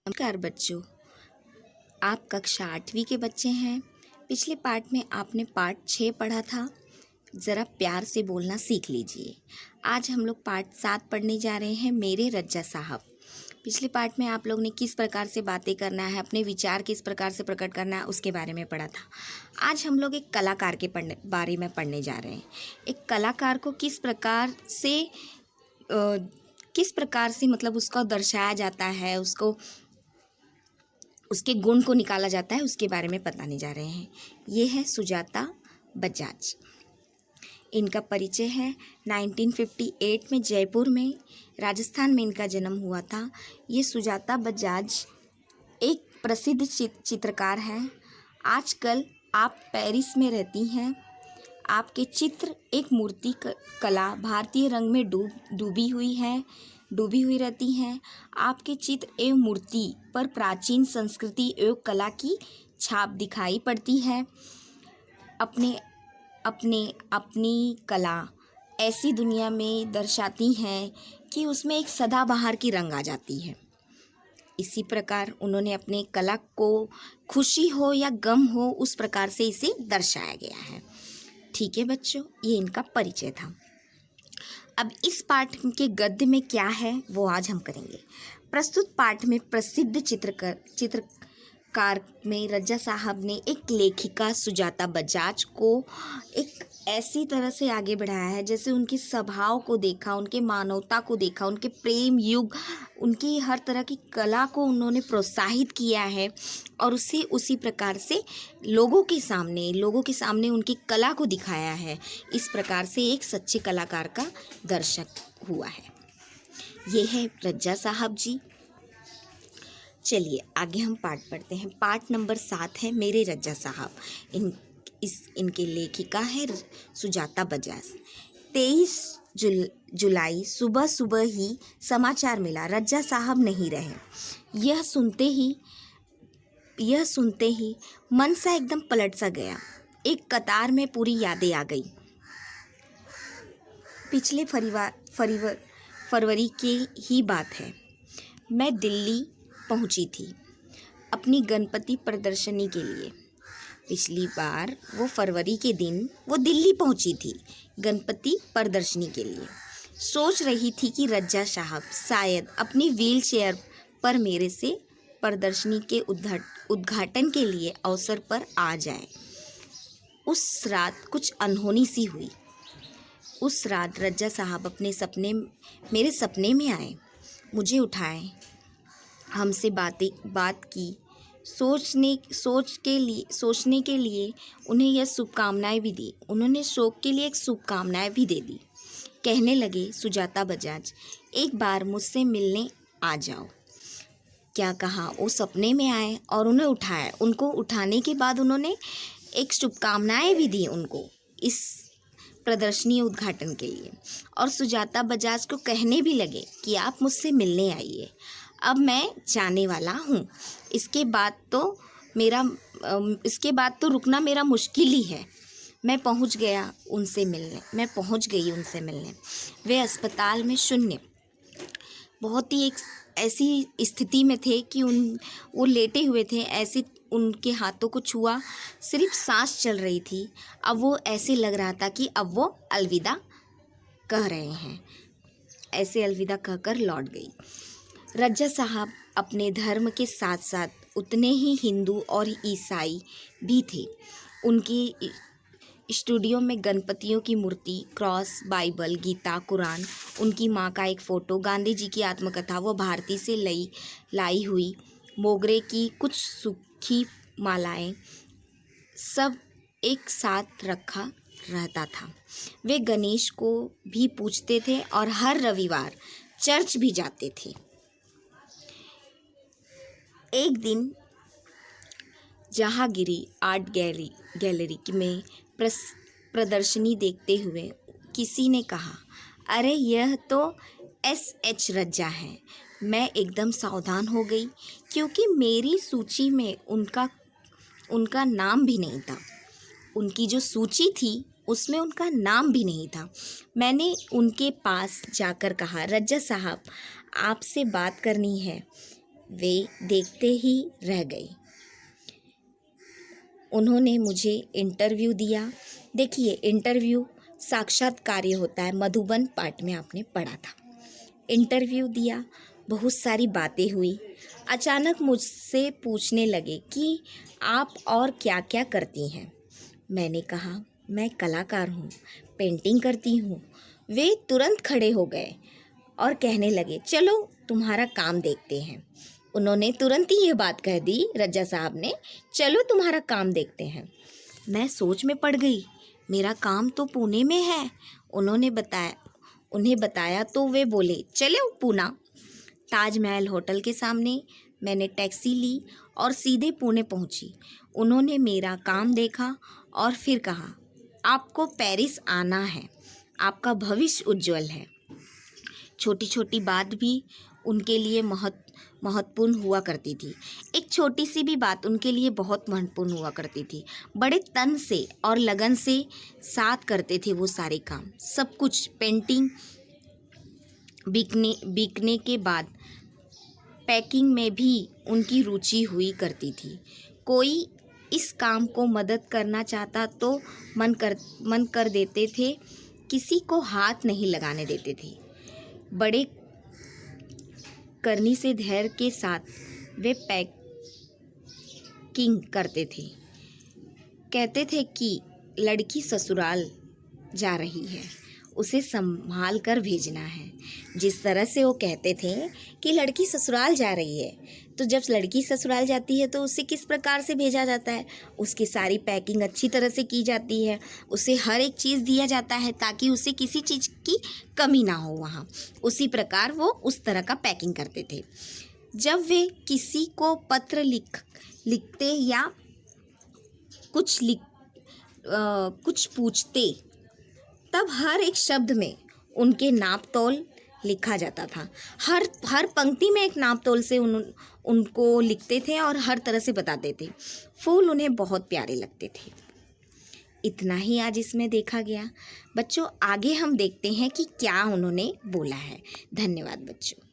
नमस्कार बच्चों, आप कक्षा 8वीं के बच्चे हैं। पिछले पाठ में आपने पाठ 6 पढ़ा था। ज़रा प्यार से बोलना सीख लीजिए। आज हम लोग पाठ 7 पढ़ने जा रहे हैं, मेरे रज्जा साहब। पिछले पाठ में आप लोग ने किस प्रकार से बातें करना है, अपने विचार किस प्रकार से प्रकट करना है, उसके बारे में पढ़ा था। आज हम लोग एक कलाकार के बारे में पढ़ने जा रहे हैं। एक कलाकार को किस प्रकार से मतलब उसको दर्शाया जाता है, उसके गुण को निकाला जाता है, उसके बारे में बताने जा रहे हैं। ये है सुजाता बजाज। इनका परिचय है 1958 में जयपुर में, राजस्थान में इनका जन्म हुआ था। ये सुजाता बजाज एक प्रसिद्ध चित्रकार हैं। आजकल आप पेरिस में रहती हैं। आपके चित्र एक मूर्ति कला भारतीय रंग में डूबी हुई रहती हैं। आपके चित्र एवं मूर्ति पर प्राचीन संस्कृति एवं कला की छाप दिखाई पड़ती है। अपनी कला ऐसी दुनिया में दर्शाती हैं कि उसमें एक सदाबहार की रंग आ जाती है। इसी प्रकार उन्होंने अपने कला को खुशी हो या गम हो, उस प्रकार से इसे दर्शाया गया है। ठीक है बच्चों, ये इनका परिचय था। अब इस पाठ के गद्य में क्या है वो आज हम करेंगे। प्रस्तुत पाठ में प्रसिद्ध चित्रकार में रज्जा साहब ने एक लेखिका सुजाता बजाज को एक ऐसी तरह से आगे बढ़ाया है, जैसे उनके स्वभाव को देखा, उनके मानवता को देखा, उनके प्रेम युग, उनकी हर तरह की कला को उन्होंने प्रोत्साहित किया है और उसी प्रकार से लोगों के सामने उनकी कला को दिखाया है। इस प्रकार से एक सच्चे कलाकार का दर्शक हुआ है। ये है रज्जा साहब जी। चलिए आगे हम पाठ पढ़ते हैं। पाठ नंबर 7 है मेरे रज्जा साहब। इनके लेखिका है सुजाता बजाज। 23 जुलाई सुबह ही समाचार मिला, रज्जा साहब नहीं रहे। यह सुनते ही मन सा एकदम पलट सा गया। एक कतार में पूरी यादें आ गई। पिछले फरवरी की ही बात है। मैं दिल्ली पहुंची थी अपनी गणपति प्रदर्शनी के लिए। पिछली बार वो फरवरी के दिन वो दिल्ली पहुंची थी गणपति प्रदर्शनी के लिए। सोच रही थी कि रज्जा साहब शायद अपनी व्हील चेयर पर मेरे से प्रदर्शनी के उद्घाटन के लिए अवसर पर आ जाए। उस रात कुछ अनहोनी सी हुई। उस रात रज्जा साहब मेरे सपने में आए, मुझे उठाए, हमसे बात की, सोचने के लिए उन्हें यह शुभकामनाएं भी दी। उन्होंने शोक के लिए एक शुभकामनाएं भी दे दी। कहने लगे, सुजाता बजाज एक बार मुझसे मिलने आ जाओ। क्या कहा, वो सपने में आए और उन्हें उठाया। उनको उठाने के बाद उन्होंने एक शुभकामनाएं भी दी उनको इस प्रदर्शनी उद्घाटन के लिए। और सुजाता बजाज को कहने भी लगे कि आप मुझसे मिलने आइए, अब मैं जाने वाला हूँ। इसके बाद तो रुकना मेरा मुश्किल ही है। मैं पहुँच गई उनसे मिलने। वे अस्पताल में शून्य बहुत ही एक ऐसी स्थिति में थे कि वो लेटे हुए थे। ऐसे उनके हाथों को छुआ, सिर्फ सांस चल रही थी। अब वो ऐसे लग रहा था कि अब वो अलविदा कह रहे हैं। ऐसे अलविदा कहकर लौट गई। रज्जा साहब अपने धर्म के साथ साथ उतने ही हिंदू और ईसाई भी थे। उनकी स्टूडियो में गणपतियों की मूर्ति, क्रॉस, बाइबल, गीता, कुरान, उनकी माँ का एक फ़ोटो, गांधी जी की आत्मकथा, वो भारती से लाई हुई मोगरे की कुछ सूखी मालाएं, सब एक साथ रखा रहता था। वे गणेश को भी पूजते थे और हर रविवार चर्च भी जाते थे। एक दिन जहांगीरी आर्ट गैलरी में प्रदर्शनी देखते हुए किसी ने कहा, अरे यह तो S.H. रज्जा है। मैं एकदम सावधान हो गई, क्योंकि मेरी सूची में उनका नाम भी नहीं था। उनकी जो सूची थी उसमें उनका नाम भी नहीं था। मैंने उनके पास जाकर कहा, रज्जा साहब आपसे बात करनी है। वे देखते ही रह गए। उन्होंने मुझे इंटरव्यू दिया। देखिए, इंटरव्यू साक्षात्कार होता है, मधुबन पाठ में आपने पढ़ा था। इंटरव्यू दिया, बहुत सारी बातें हुई। अचानक मुझसे पूछने लगे कि आप और क्या क्या करती हैं। मैंने कहा, मैं कलाकार हूँ, पेंटिंग करती हूँ। वे तुरंत खड़े हो गए और कहने लगे, चलो तुम्हारा काम देखते हैं। उन्होंने तुरंत ही ये बात कह दी, रज्जा साहब ने, चलो तुम्हारा काम देखते हैं। मैं सोच में पड़ गई, मेरा काम तो पुणे में है। उन्हें बताया तो वे बोले, चलो पूना। ताजमहल होटल के सामने मैंने टैक्सी ली और सीधे पुणे पहुंची। उन्होंने मेरा काम देखा और फिर कहा, आपको पेरिस आना है, आपका भविष्य उज्जवल है। छोटी छोटी बात भी उनके लिए महत्वपूर्ण हुआ करती थी। एक छोटी सी भी बात उनके लिए बहुत महत्वपूर्ण हुआ करती थी। बड़े तन से और लगन से साथ करते थे वो सारे काम, सब कुछ। पेंटिंग बिकने के बाद पैकिंग में भी उनकी रुचि हुई करती थी। कोई इस काम को मदद करना चाहता तो मन कर देते थे, किसी को हाथ नहीं लगाने देते थे। बड़े करनी से धैर्य के साथ वे पैकिंग करते थे। कहते थे कि लड़की ससुराल जा रही है, उसे संभाल कर भेजना है। जिस तरह से वो कहते थे कि लड़की ससुराल जा रही है, तो जब लड़की ससुराल जाती है तो उसे किस प्रकार से भेजा जाता है, उसकी सारी पैकिंग अच्छी तरह से की जाती है, उसे हर एक चीज़ दिया जाता है ताकि उसे किसी चीज़ की कमी ना हो वहाँ। उसी प्रकार वो उस तरह का पैकिंग करते थे। जब वे किसी को पत्र लिखते या कुछ पूछते, तब हर एक शब्द में उनके नाप तोल लिखा जाता था। हर पंक्ति में एक नाप तोल से उनको लिखते थे और हर तरह से बताते थे। फूल उन्हें बहुत प्यारे लगते थे। इतना ही आज इसमें देखा गया। बच्चों, आगे हम देखते हैं कि क्या उन्होंने बोला है। धन्यवाद बच्चों।